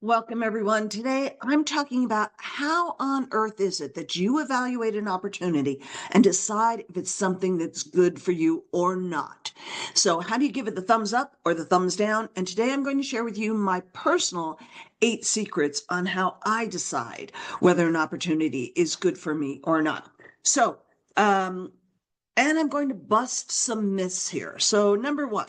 Welcome, everyone. Today, I'm talking about how on earth is it that you evaluate an opportunity and decide if it's something that's good for you or not. So, how do you give it the thumbs up or the thumbs down? And today, I'm going to share with you my personal 8 secrets on how I decide whether an opportunity is good for me or not. So, and I'm going to bust some myths here. So, number one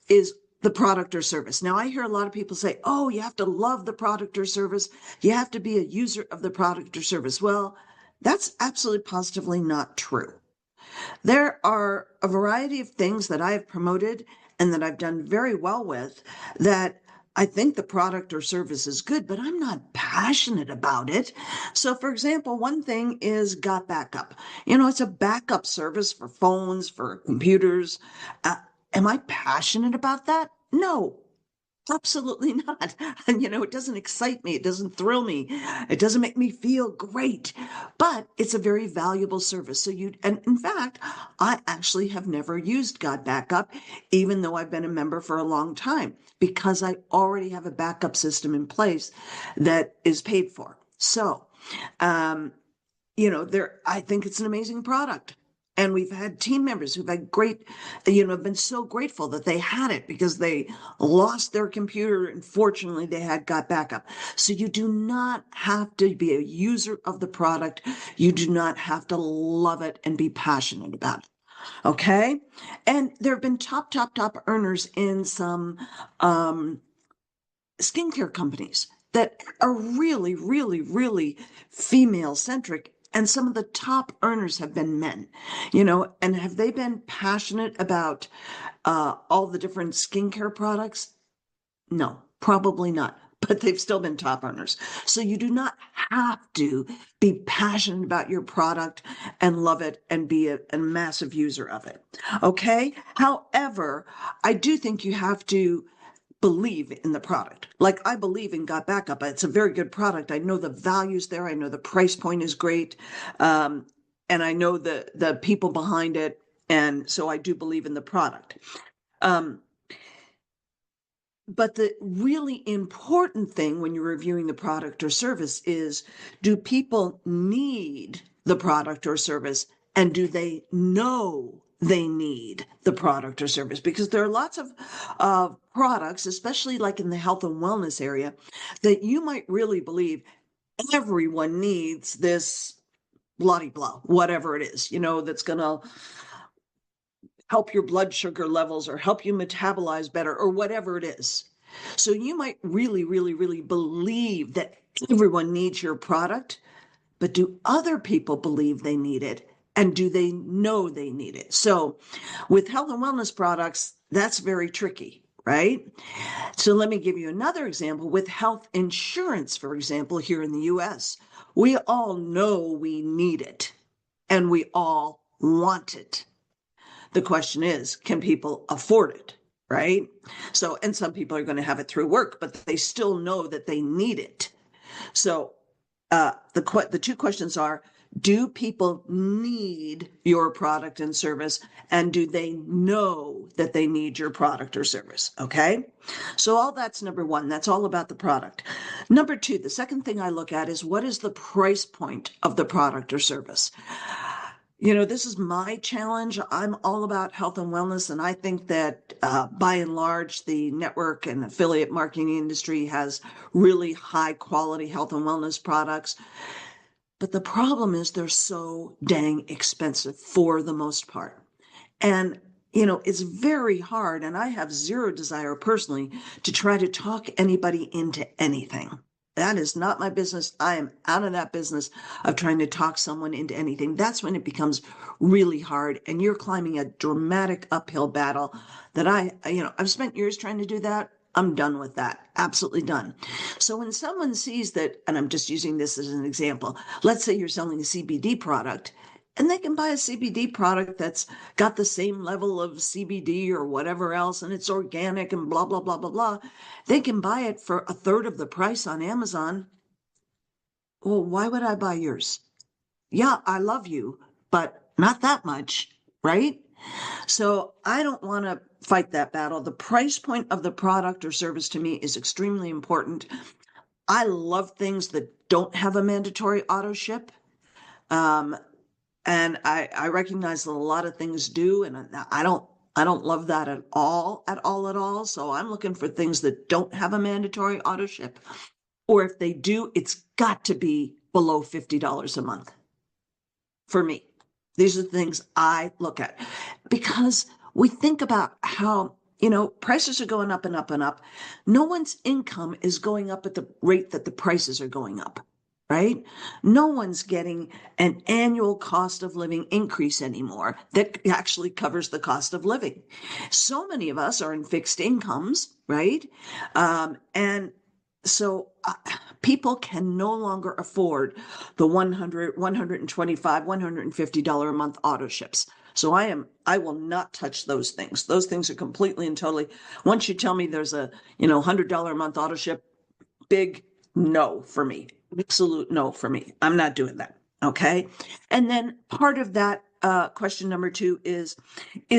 is the product or service. Now, I hear a lot of people say, oh, you have to love the product or service. You have to be a user of the product or service. Well, that's absolutely positively not true. There are a variety of things that I have promoted and that I've done very well with that I think the product or service is good, but I'm not passionate about it. So, for example, one thing is Got Backup. It's a backup service for phones, for computers. Uh, am I passionate about that? No, absolutely not. And it doesn't excite me. It doesn't thrill me. It doesn't make me feel great. But it's a very valuable service. And in fact, I actually have never used God Backup, even though I've been a member for a long time, because I already have a backup system in place that is paid for. So, I think it's an amazing product. And we've had team members who've had have been so grateful that they had it because they lost their computer and fortunately they had got backup. So you do not have to be a user of the product. You do not have to love it and be passionate about it. Okay. And there have been top earners in some skincare companies that are really, really, really female centric. And some of the top earners have been men, and have they been passionate about all the different skincare products? No, probably not. But they've still been top earners. So you do not have to be passionate about your product and love it and be a massive user of it. Okay. However, I do think you have to believe in the product. Like I believe in Got Backup. It's a very good product. I know the values there. I know the price point is great. And I know the people behind it. And so I do believe in the product. Um, but the really important thing when you're reviewing the product or service is, do people need the product or service? And do they know they need the product or service? Because there are lots of products, especially like in the health and wellness area, that you might really believe everyone needs this blah blah, whatever it is, that's going to help your blood sugar levels or help you metabolize better or whatever it is. So you might really, really, really believe that everyone needs your product, but do other people believe they need it? And do they know they need it? So with health and wellness products, that's very tricky, right? So let me give you another example with health insurance, for example, here in the US. We all know we need it and we all want it. The question is, can people afford it? Right? So, and some people are going to have it through work, but they still know that they need it. So, the two questions are: do people need your product and service, and do they know that they need your product or service? Okay, so all that's number one. That's all about the product. Number two, the second thing I look at is what is the price point of the product or service. This is my challenge. I'm all about health and wellness, and I think that by and large, the network and affiliate marketing industry has really high quality health and wellness products. But the problem is they're so dang expensive for the most part. And it's very hard, and I have zero desire personally to try to talk anybody into anything. That is not my business. I am out of that business of trying to talk someone into anything. That's when it becomes really hard, and you're climbing a dramatic uphill battle that I've spent years trying to do that. I'm done with that. Absolutely done. So when someone sees that, and I'm just using this as an example, let's say you're selling a CBD product and they can buy a CBD product that's got the same level of CBD or whatever else, and it's organic and blah, blah, blah, blah, blah. They can buy it for a third of the price on Amazon. Well, why would I buy yours? Yeah, I love you, but not that much, right? So I don't want to fight that battle. The price point of the product or service to me is extremely important. I love things that don't have a mandatory auto ship. Um, and I recognize that a lot of things do, and I don't love that at all, at all, at all. So I'm looking for things that don't have a mandatory auto ship, or if they do, it's got to be below $50 a month for me. These are the things I look at because we think about how, prices are going up and up and up. No one's income is going up at the rate that the prices are going up, right? No one's getting an annual cost of living increase anymore that actually covers the cost of living. So many of us are in fixed incomes, right? And so people can no longer afford the 100, 125, $150 a month auto ships. So I will not touch those things. Those things are completely and totally, once you tell me there's a, $100 a month auto ship, big no for me. Absolute no for me. I'm not doing that. Okay. And then part of that question number 2 is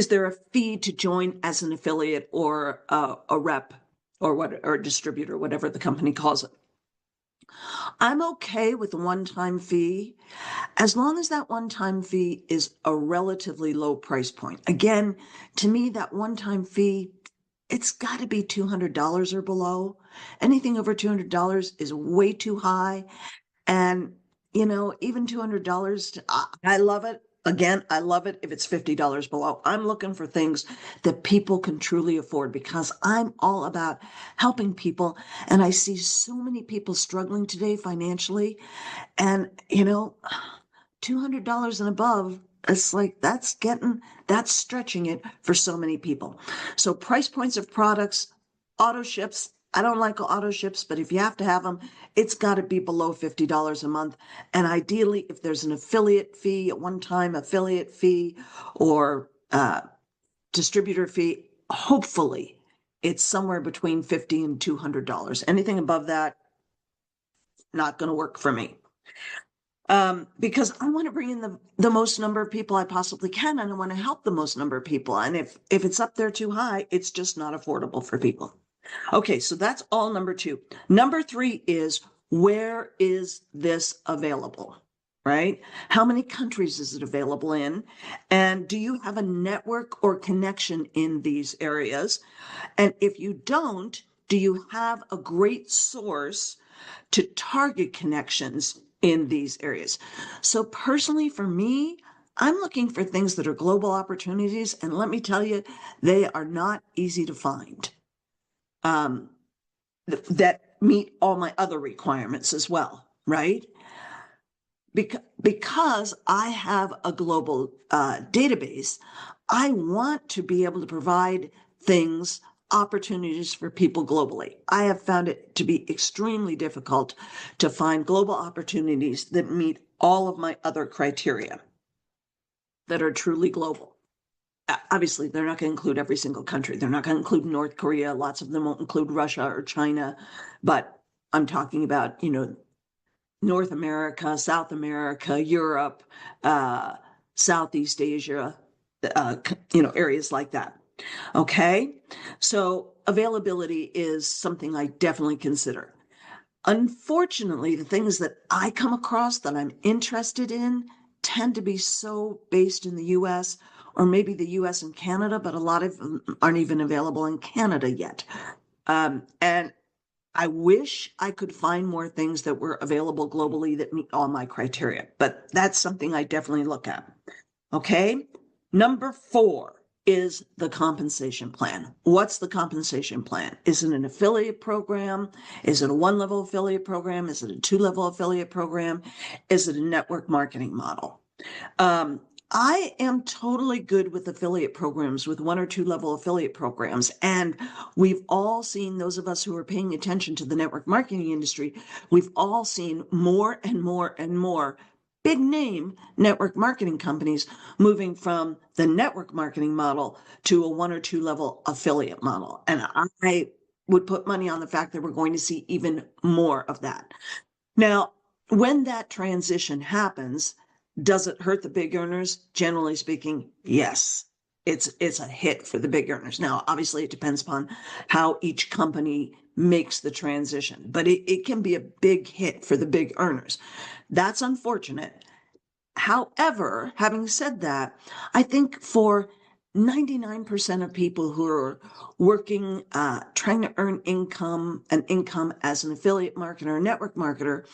there a fee to join as an affiliate or a rep or a distributor, whatever the company calls it? I'm okay with a one-time fee as long as that one-time fee is a relatively low price point. Again, to me, that one-time fee, it's got to be $200 or below. Anything over $200 is way too high. And, even $200, I love it. Again, I love it if it's $50 below. I'm looking for things that people can truly afford because I'm all about helping people. And I see so many people struggling today financially. And, $200 and above, it's like that's stretching it for so many people. So price points of products, auto ships. I don't like auto ships, but if you have to have them, it's got to be below $50 a month. And ideally, if there's an affiliate fee, a one-time affiliate fee or distributor fee, hopefully it's somewhere between $50 and $200. Anything above that, not going to work for me. Because I want to bring in the most number of people I possibly can, and I want to help the most number of people. And if it's up there too high, it's just not affordable for people. Okay, so that's all number 2. Number 3 is where is this available? Right? How many countries is it available in? And do you have a network or connection in these areas? And if you don't, do you have a great source to target connections in these areas? So personally, for me, I'm looking for things that are global opportunities. And let me tell you, they are not easy to find that meet all my other requirements as well, right? Because I have a global database, I want to be able to provide things, opportunities for people globally. I have found it to be extremely difficult to find global opportunities that meet all of my other criteria that are truly global. Obviously, they're not going to include every single country. They're not going to include North Korea. Lots of them won't include Russia or China. But I'm talking about, North America, South America, Europe, Southeast Asia, areas like that. Okay. So availability is something I definitely consider. Unfortunately, the things that I come across that I'm interested in tend to be so based in the US or maybe the US and Canada, but a lot of them aren't even available in Canada yet. And I wish I could find more things that were available globally that meet all my criteria, but that's something I definitely look at. Okay. Number 4 is the compensation plan. What's the compensation plan? Is it an affiliate program? Is it a 1-level affiliate program? Is it a 2-level affiliate program? Is it a network marketing model? I am totally good with affiliate programs, with 1 or 2-level affiliate programs. And we've all seen, those of us who are paying attention to the network marketing industry, we've all seen more and more and more big name network marketing companies moving from the network marketing model to a 1 or 2-level affiliate model. And I would put money on the fact that we're going to see even more of that. Now, when that transition happens, does it hurt the big earners? Generally speaking, yes. it's a hit for the big earners. Now, obviously, it depends upon how each company makes the transition, but it can be a big hit for the big earners. That's unfortunate. However, having said that, I think for 99% of people who are working, trying to earn income as an affiliate marketer or network marketer,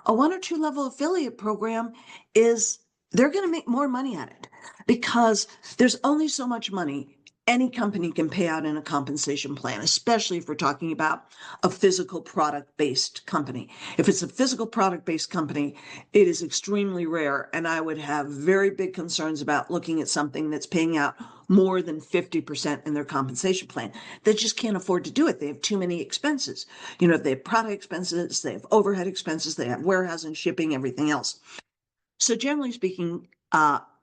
a 1 or 2 level affiliate program is, they're going to make more money at it because there's only so much money any company can pay out in a compensation plan, especially if we're talking about a physical product based company. If it's a physical product based company, it is extremely rare. And I would have very big concerns about looking at something that's paying out more than 50% in their compensation plan. They just can't afford to do it. They have too many expenses. They have product expenses, they have overhead expenses, they have warehousing, shipping, everything else. So generally speaking,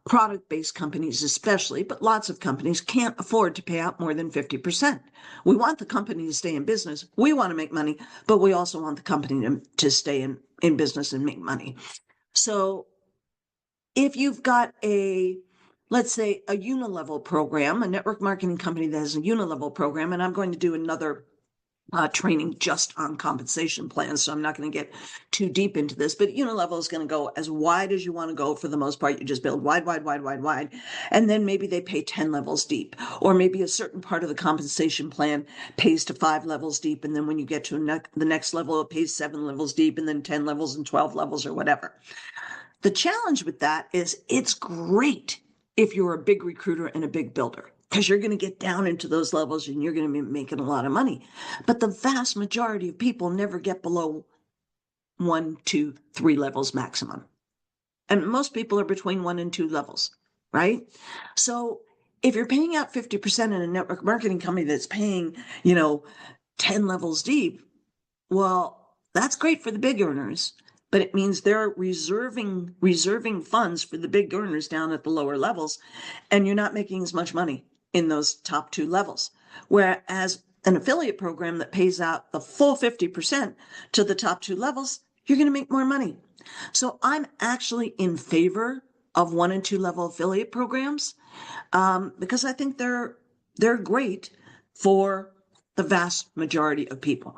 product-based companies especially, but lots of companies can't afford to pay out more than 50%. We want the company to stay in business. We want to make money, but we also want the company to stay in business and make money. So if you've got let's say a unilevel program, a network marketing company that has a unilevel program, and I'm going to do another training just on compensation plans. So I'm not going to get too deep into this, but unilevel is going to go as wide as you want to go. For the most part, you just build wide, wide, wide, wide, wide. And then maybe they pay 10 levels deep, or maybe a certain part of the compensation plan pays to 5 levels deep. And then when you get to the next level, it pays 7 levels deep, and then 10 levels and 12 levels or whatever. The challenge with that is it's great if you're a big recruiter and a big builder, because you're going to get down into those levels and you're going to be making a lot of money. But the vast majority of people never get below 1, 2, 3 levels maximum. And most people are between 1 and 2 levels, right? So if you're paying out 50% in a network marketing company that's paying, 10 levels deep, well, that's great for the big earners, but it means they're reserving funds for the big earners down at the lower levels, and you're not making as much money in those top 2 levels. Whereas an affiliate program that pays out the full 50% to the top 2 levels, you're going to make more money. So I'm actually in favor of 1 and 2 level affiliate programs because I think they're great for the vast majority of people.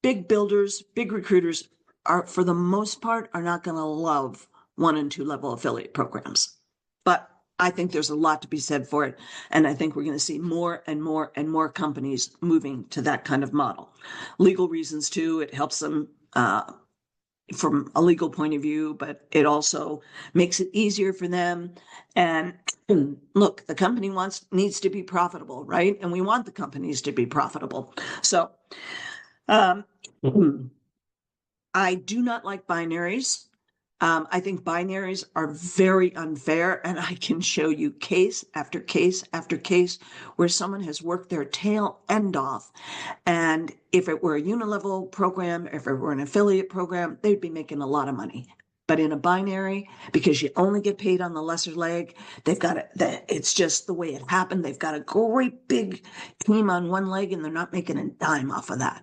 Big builders, big recruiters are, for the most part, are not going to love 1 and 2 level affiliate programs. But I think there's a lot to be said for it. And I think we're going to see more and more and more companies moving to that kind of model. Legal reasons too, it helps them from a legal point of view, but it also makes it easier for them. And look, the company needs to be profitable, right? And we want the companies to be profitable. So I do not like binaries. I think binaries are very unfair, and I can show you case after case after case where someone has worked their tail end off. And if it were a unilevel program, if it were an affiliate program, they'd be making a lot of money. But in a binary, because you only get paid on the lesser leg, it's just the way it happened. They've got a great big team on one leg, and they're not making a dime off of that.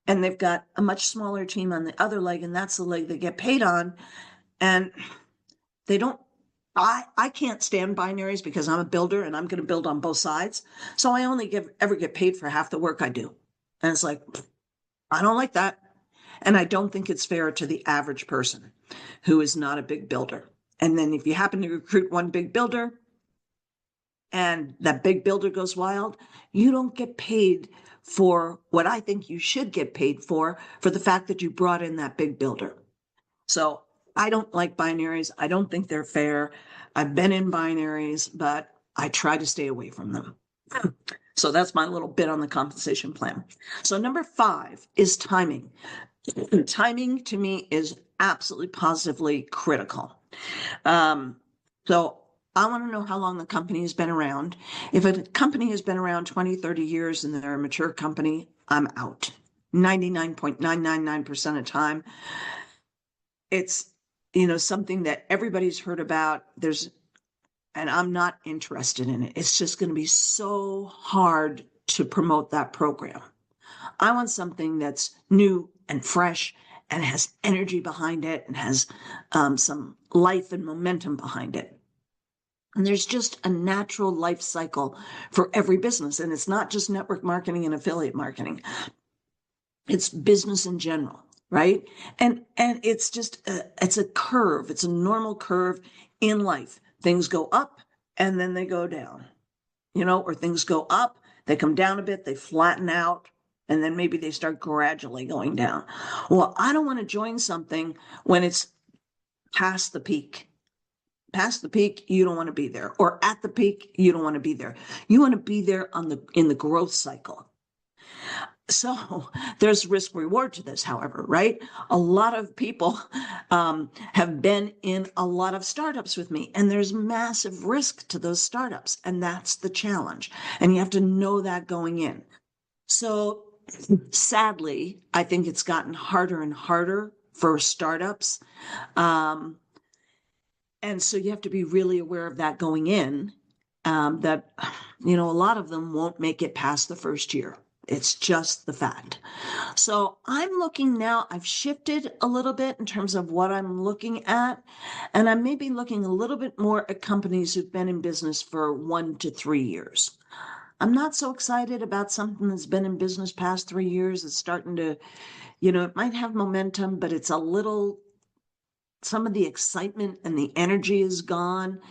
And they've got a much smaller team on the other leg, and that's the leg they get paid on. And they don't, I can't stand binaries because I'm a builder and I'm going to build on both sides. So I only ever get paid for half the work I do. And it's like, I don't like that. And I don't think it's fair to the average person who is not a big builder. And then if you happen to recruit one big builder and that big builder goes wild, you don't get paid for what I think you should get paid for the fact that you brought in that big builder. So I don't like binaries. I don't think they're fair. I've been in binaries, but I try to stay away from them. So that's my little bit on the compensation plan. So number 5 is timing. Timing to me is absolutely positively critical. So I want to know how long the company has been around. If a company has been around 20, 30 years and they're a mature company, I'm out. 99.999% of the time. It's, something that everybody's heard about. And I'm not interested in it. It's just going to be so hard to promote that program. I want something that's new and fresh and has energy behind it and has some life and momentum behind it. And there's just a natural life cycle for every business. And it's not just network marketing and affiliate marketing. It's business in general, right? And it's just it's a curve. It's a normal curve in life. Things go up and then they go down, or things go up, they come down a bit, they flatten out, and then maybe they start gradually going down. Well, I don't want to join something when it's past the peak. Past the peak, you don't want to be there. Or at the peak, you don't want to be there. You want to be there in the growth cycle. So there's risk reward to this, however, right? A lot of people have been in a lot of startups with me, and there's massive risk to those startups. And that's the challenge. And you have to know that going in. So sadly, I think it's gotten harder and harder for startups. And so you have to be really aware of that going in, that, a lot of them won't make it past the first year. It's just the fact. So I'm looking now, I've shifted a little bit in terms of what I'm looking at, and I'm maybe looking a little bit more at companies who've been in business for 1 to 3 years. I'm not so excited about something that's been in business past 3 years. It's starting to, it might have momentum, but it's a little, some of the excitement and the energy is gone.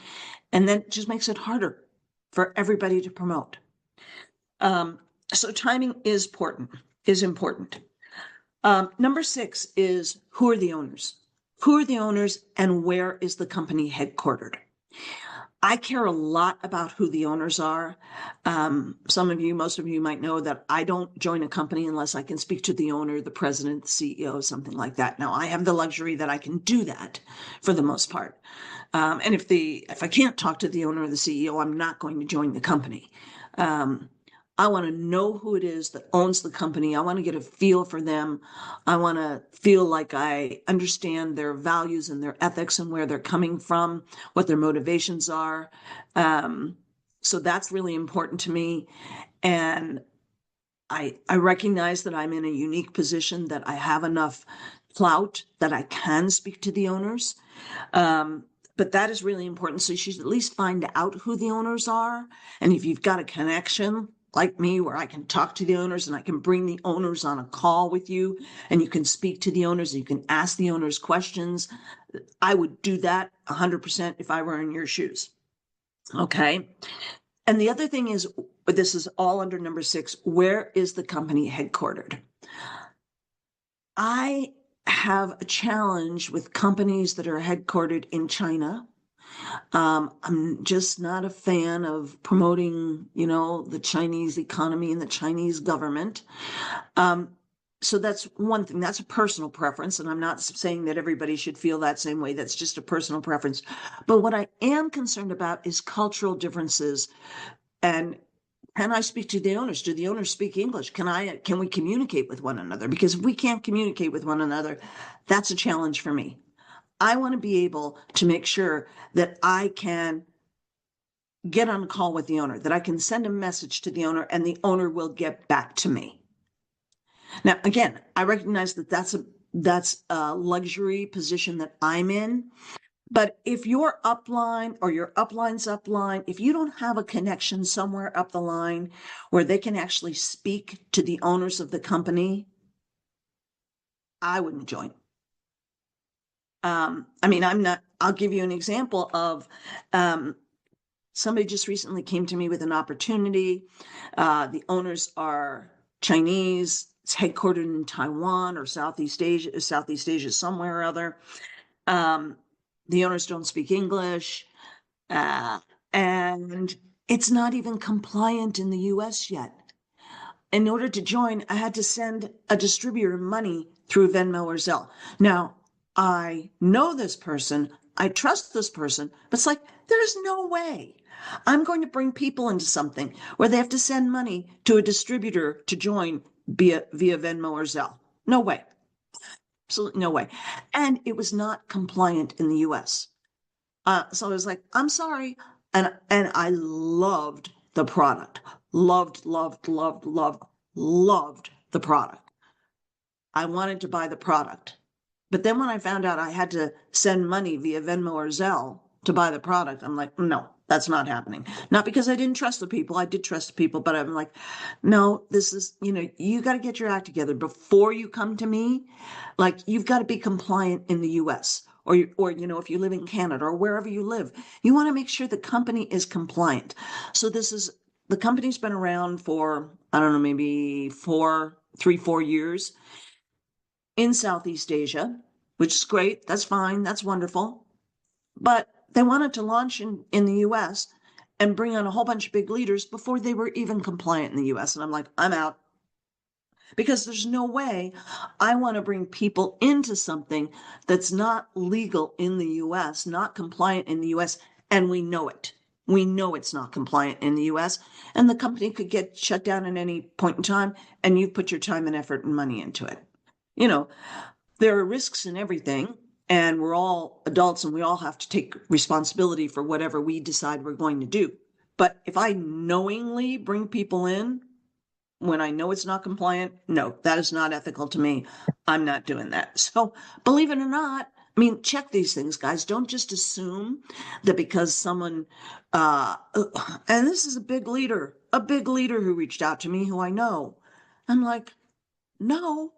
And then it just makes it harder for everybody to promote. So timing is important. Number 6 is, who are the owners? Who are the owners and where is the company headquartered? I care a lot about who the owners are. Most of you might know that I don't join a company unless I can speak to the owner, the president, the CEO, something like that. Now, I have the luxury that I can do that for the most part. And if I can't talk to the owner or the CEO, I'm not going to join the company. I want to know who it is that owns the company. I want to get a feel for them. I want to feel like I understand their values and their ethics and where they're coming from, what their motivations are. So that's really important to me. And I recognize that I'm in a unique position, that I have enough clout that I can speak to the owners. But that is really important. So you should at least find out who the owners are. And if you've got a connection like me, where I can talk to the owners and I can bring the owners on a call with you and you can speak to the owners and you can ask the owners questions, I would do that 100% if I were in your shoes. Okay. And the other thing is, this is all under number 6, where is the company headquartered? I have a challenge with companies that are headquartered in China. I'm just not a fan of promoting, the Chinese economy and the Chinese government. So that's one thing. That's a personal preference. And I'm not saying that everybody should feel that same way. That's just a personal preference. But what I am concerned about is cultural differences. And can I speak to the owners? Do the owners speak English? Can we communicate with one another? Because if we can't communicate with one another, that's a challenge for me. I want to be able to make sure that I can get on a call with the owner, that I can send a message to the owner and the owner will get back to me. Now, again, I recognize that that's a luxury position that I'm in. But if your upline or your upline's upline, if you don't have a connection somewhere up the line where they can actually speak to the owners of the company, I wouldn't join. I'll give you an example of somebody just recently came to me with an opportunity. The owners are Chinese. It's headquartered in Taiwan or Southeast Asia somewhere or other. The owners don't speak English, and it's not even compliant in the US yet. In order to join, I had to send a distributor money through Venmo or Zelle. Now, I know this person, I trust this person, but it's like, there's no way I'm going to bring people into something where they have to send money to a distributor to join via Venmo or Zelle. No way. Absolutely no way. And it was not compliant in the US. So I was like, I'm sorry. And I loved the product. Loved the product. I wanted to buy the product. But then when I found out I had to send money via Venmo or Zelle to buy the product, I'm like, no, That's not happening. Not because I didn't trust the people. I did trust the people, but I'm like, no, this is, you got to get your act together before you come to me. Like, you've got to be compliant in the US, or if you live in Canada or wherever you live, you want to make sure the company is compliant. So the company's been around for, I don't know, maybe 4 years in Southeast Asia, which is great. That's fine. That's wonderful. But they wanted to launch in the US and bring on a whole bunch of big leaders before they were even compliant in the US. And I'm like, I'm out, because there's no way I want to bring people into something that's not legal in the US, not compliant in the US, and we know it. We know it's not compliant in the US, and the company could get shut down at any point in time, and you've put your time and effort and money into it. You know, there are risks in everything, and we're all adults and we all have to take responsibility for whatever we decide we're going to do. But if I knowingly bring people in when I know it's not compliant, no, that is not ethical to me. I'm not doing that. So believe it or not, I mean, check these things, guys. Don't just assume that because someone, and this is a big leader who reached out to me who I know. I'm like, no,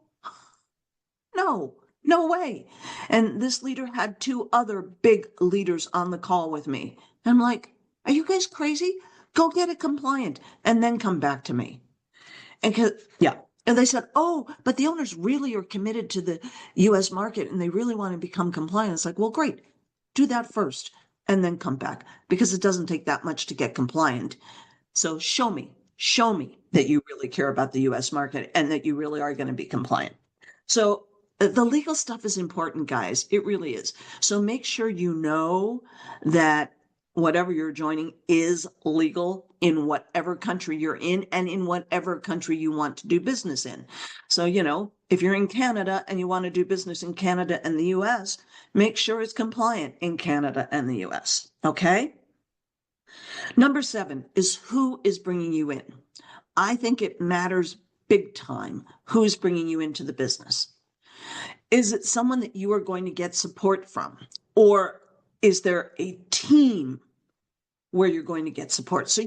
no, no way. And this leader had two other big leaders on the call with me. I'm like, are you guys crazy? Go get it compliant and then come back to me. Yeah. And they said, oh, but the owners really are committed to the US market and they really want to become compliant. It's like, well, great. Do that first and then come back, because it doesn't take that much to get compliant. So show me that you really care about the US market and that you really are going to be compliant. So the legal stuff is important, guys. It really is. So make sure you know that whatever you're joining is legal in whatever country you're in and in whatever country you want to do business in. So, if you're in Canada and you want to do business in Canada and the US, make sure it's compliant in Canada and the US. Okay? Number 7 is who is bringing you in. I think it matters big time who's bringing you into the business. Is it someone that you are going to get support from? Or is there a team where you're going to get support? So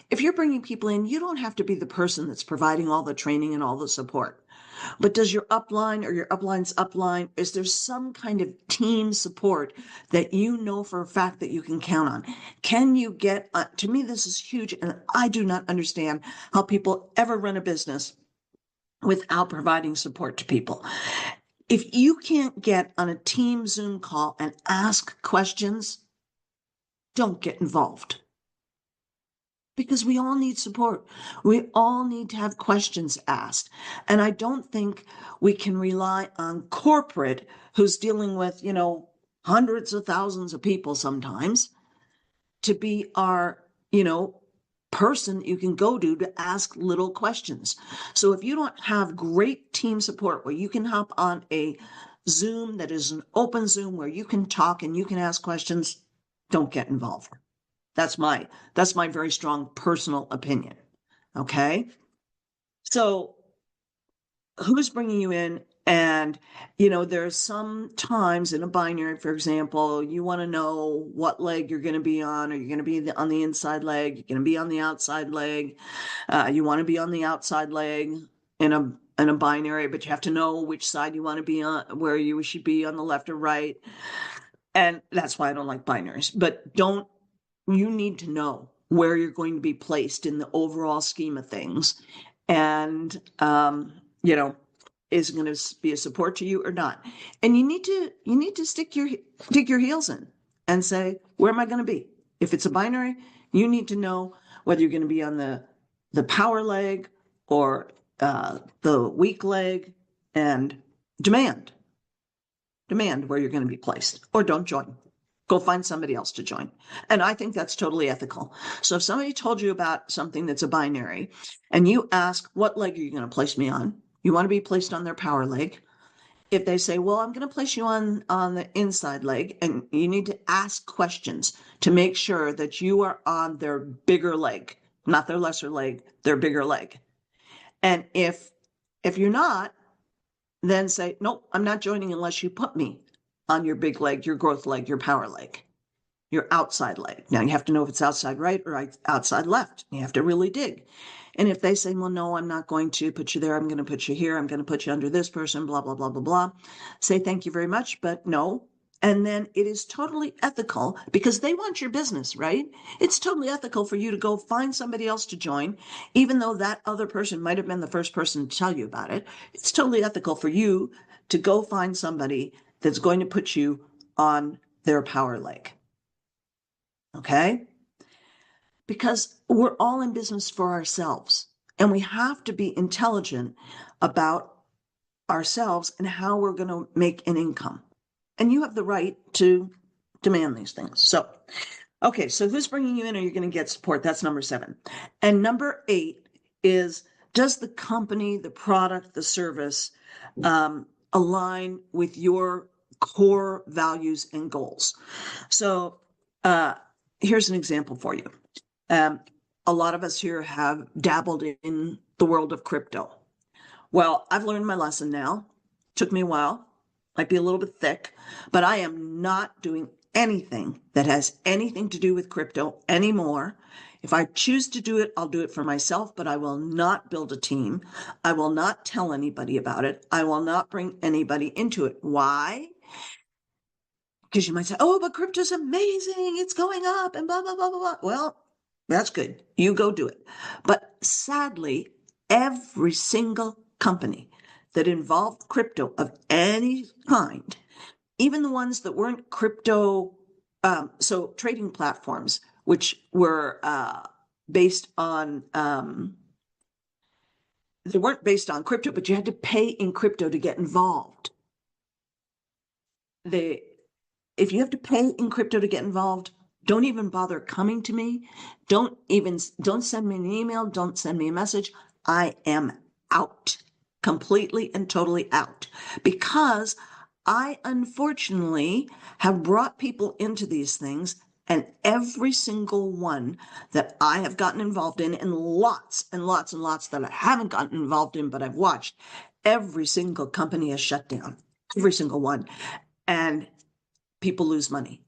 if you're bringing people in, you don't have to be the person that's providing all the training and all the support. But does your upline or your upline's upline, is there some kind of team support that you know for a fact that you can count on? Can you get, to me, this is huge. And I do not understand how people ever run a business without providing support to people. If you can't get on a team Zoom call and ask questions, don't get involved. Because we all need support. We all need to have questions asked. And I don't think we can rely on corporate, who's dealing with, hundreds of thousands of people sometimes, to be our, person you can go to ask little questions. So if you don't have great team support where you can hop on a Zoom that is an open Zoom where you can talk and you can ask questions, don't get involved. That's my very strong personal opinion. Okay. So who's bringing you in? And, there's some times in a binary, for example, you want to know what leg you're going to be on. Are you going to be on the inside leg? You're going to be on the outside leg. You want to be on the outside leg in a binary, but you have to know which side you want to be on, where you should be on the left or right. And that's why I don't like binaries. But you need to know where you're going to be placed in the overall scheme of things. And, is it going to be a support to you or not? And you need to dig your heels in and say, where am I going to be? If it's a binary, you need to know whether you're going to be on the power leg or the weak leg, and demand where you're going to be placed, or don't join. Go find somebody else to join. And I think that's totally ethical. So if somebody told you about something that's a binary and you ask, what leg are you going to place me on? You want to be placed on their power leg. If they say, well, I'm going to place you on the inside leg, and you need to ask questions to make sure that you are on their bigger leg, not their lesser leg, their bigger leg. And if you're not, then say, nope, I'm not joining unless you put me on your big leg, your growth leg, your power leg. your outside leg. Now you have to know if it's outside right or outside left. You have to really dig. And if they say, well, no, I'm not going to put you there, I'm going to put you here, I'm going to put you under this person, blah, blah, blah, blah, blah, say thank you very much, but no. And then it is totally ethical because they want your business, right? It's totally ethical for you to go find somebody else to join, even though that other person might have been the first person to tell you about it. It's totally ethical for you to go find somebody that's going to put you on their power leg. Okay? Because we're all in business for ourselves, and we have to be intelligent about ourselves and how we're going to make an income. And you have the right to demand these things. So, okay, so who's bringing you in? Are you going to get support? That's number 7. And number 8 is, does the company, the product, the service align with your core values and goals? So here's an example for you. A lot of us here have dabbled in the world of crypto. Well, I've learned my lesson now. Took me a while, might be a little bit thick, but I am not doing anything that has anything to do with crypto anymore. If I choose to do it, I'll do it for myself, but I will not build a team. I will not tell anybody about it. I will not bring anybody into it. Why? Because you might say, oh, but crypto's amazing. It's going up and blah, blah, blah, blah, blah. Well, that's good. You go do it. But sadly, every single company that involved crypto of any kind, even the ones that weren't crypto, so trading platforms, which were based on, they weren't based on crypto, but you had to pay in crypto to get involved. If you have to pay in crypto to get involved, don't even bother coming to me. Don't send me an email. Don't send me a message. I am out, completely and totally out, because I unfortunately have brought people into these things, and every single one that I have gotten involved in, and lots and lots and lots that I haven't gotten involved in, but I've watched, every single company has shut down, every single one, and people lose money.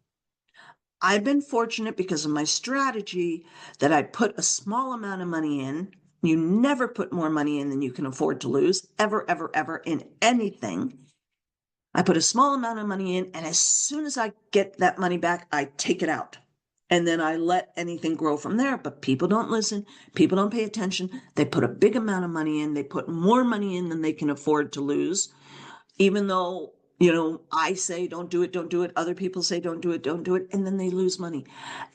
I've been fortunate because of my strategy that I put a small amount of money in. You never put more money in than you can afford to lose, ever, ever, ever, in anything. I put a small amount of money in, and as soon as I get that money back, I take it out. And then I let anything grow from there. But people don't listen. People don't pay attention. They put a big amount of money in. They put more money in than they can afford to lose, even though, I say, don't do it, don't do it. Other people say, don't do it, don't do it. And then they lose money.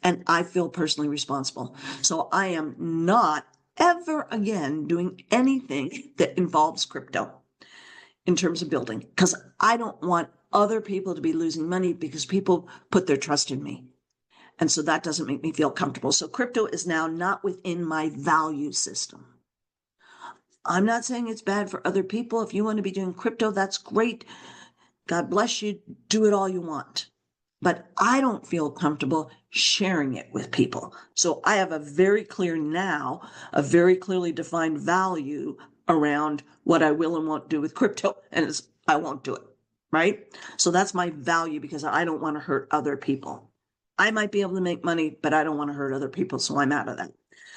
And I feel personally responsible. So I am not ever again doing anything that involves crypto in terms of building, because I don't want other people to be losing money because people put their trust in me. And so that doesn't make me feel comfortable. So crypto is now not within my value system. I'm not saying it's bad for other people. If you want to be doing crypto, that's great. God bless you. Do it all you want. But I don't feel comfortable sharing it with people. So I have a very clearly defined value around what I will and won't do with crypto, and I won't do it, right? So that's my value, because I don't want to hurt other people. I might be able to make money, but I don't want to hurt other people, so I'm out of that.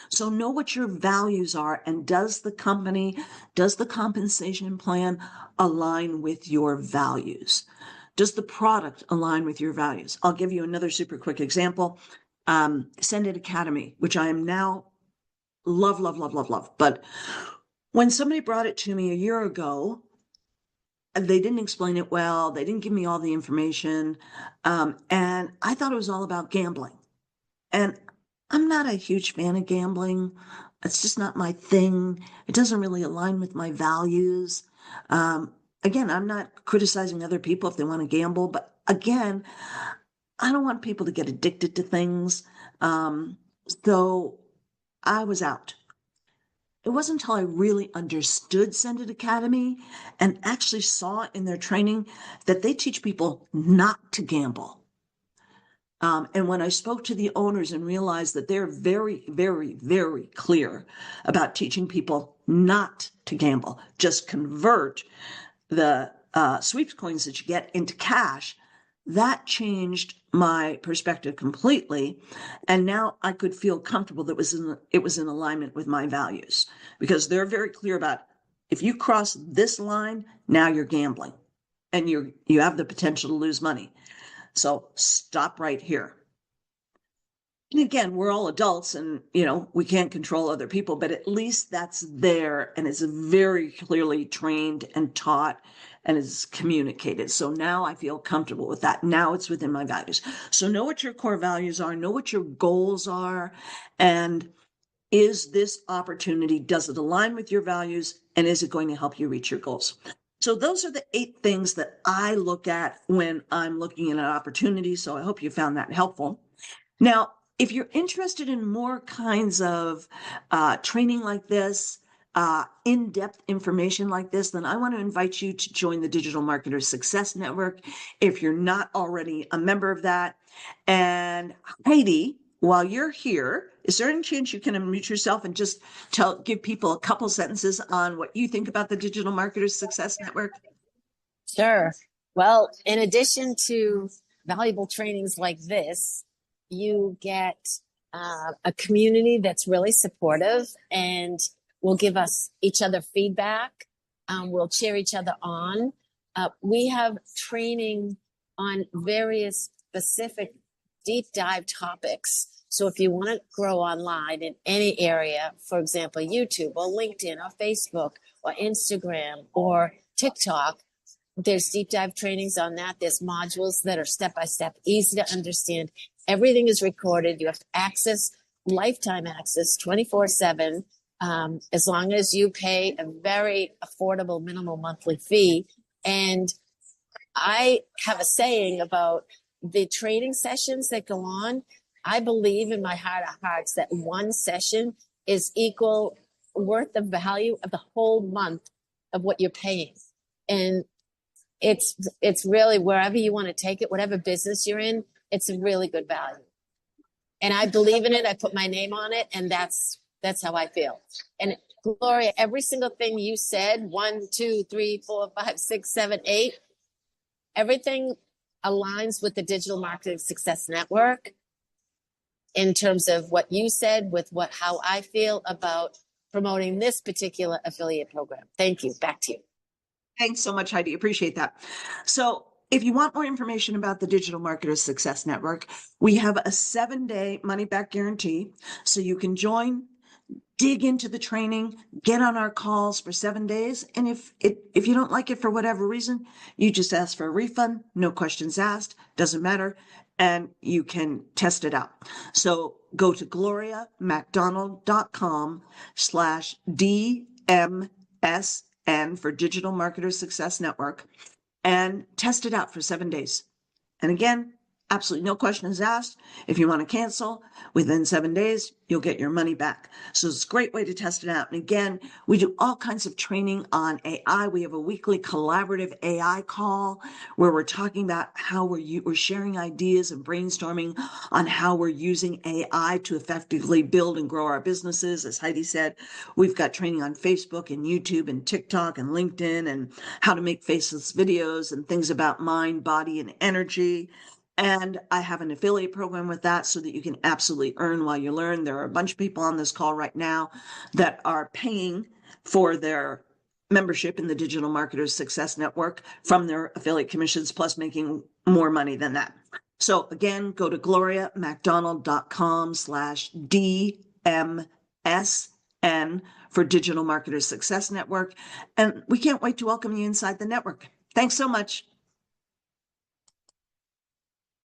So know what your values are, and does the compensation plan align with your values? Does the product align with your values? I'll give you another super quick example. Send It Academy, which I am now love, love, love, love, love. But when somebody brought it to me a year ago, they didn't explain it well. They didn't give me all the information. And I thought it was all about gambling. And I'm not a huge fan of gambling. It's just not my thing. It doesn't really align with my values. Again, I'm not criticizing other people if they want to gamble, but again, I don't want people to get addicted to things. So I was out. It wasn't until I really understood Send It Academy and actually saw in their training that they teach people not to gamble. And when I spoke to the owners and realized that they're very, very, very clear about teaching people not to gamble, just convert the sweeps coins that you get into cash, that changed my perspective completely. And now I could feel comfortable that it was in alignment with my values, because they're very clear about, if you cross this line, now you're gambling and you have the potential to lose money. So stop right here. And again, we're all adults and, we can't control other people, but at least that's there and it's very clearly trained and taught and is communicated. So now I feel comfortable with that. Now it's within my values. So know what your core values are, know what your goals are, and is this opportunity, does it align with your values, and is it going to help you reach your goals? So those are the 8 things that I look at when I'm looking at an opportunity. So I hope you found that helpful. Now, if you're interested in more kinds of training like this, in-depth information like this, then I want to invite you to join the Digital Marketers Success Network if you're not already a member of that. And Heidi, while you're here, is there any chance you can unmute yourself and just give people a couple sentences on what you think about the Digital Marketers Success Network? Sure. Well, in addition to valuable trainings like this, you get a community that's really supportive and will give us each other feedback. We'll cheer each other on. We have training on various specific deep dive topics. So if you want to grow online in any area, for example, YouTube or LinkedIn or Facebook or Instagram or TikTok, there's deep dive trainings on that. There's modules that are step-by-step, easy to understand. Everything is recorded. You have access, lifetime access, 24/7, as long as you pay a very affordable minimum monthly fee. And I have a saying about the training sessions that go on. I believe in my heart of hearts that one session is worth the value of the whole month of what you're paying. And it's really, wherever you want to take it, whatever business you're in, it's a really good value. And I believe in it. I put my name on it, and that's how I feel. And Gloria, every single thing you said, 1, 2, 3, 4, 5, 6, 7, 8, everything aligns with the Digital Marketing Success Network in terms of what you said with how I feel about promoting this particular affiliate program. Thank you. Back to you. Thanks so much, Heidi. Appreciate that. So if you want more information about the Digital Marketers Success Network, we have a 7-day money-back guarantee. So you can join, dig into the training, get on our calls for 7 days. And if you don't like it for whatever reason, you just ask for a refund, no questions asked, doesn't matter, and you can test it out. So go to gloriamacdonald.com/DMSN for Digital Marketers Success Network and test it out for 7 days. And again, absolutely no questions asked. If you want to cancel within 7 days, you'll get your money back. So it's a great way to test it out. And again, we do all kinds of training on AI. We have a weekly collaborative AI call where we're talking about how we're sharing ideas and brainstorming on how we're using AI to effectively build and grow our businesses. As Heidi said, we've got training on Facebook and YouTube and TikTok and LinkedIn and how to make faceless videos and things about mind, body, and energy. And I have an affiliate program with that so that you can absolutely earn while you learn. There are a bunch of people on this call right now that are paying for their membership in the Digital Marketers Success Network from their affiliate commissions, plus making more money than that. So again, go to gloriamacdonald.com/DMSN for Digital Marketers Success Network. And we can't wait to welcome you inside the network. Thanks so much.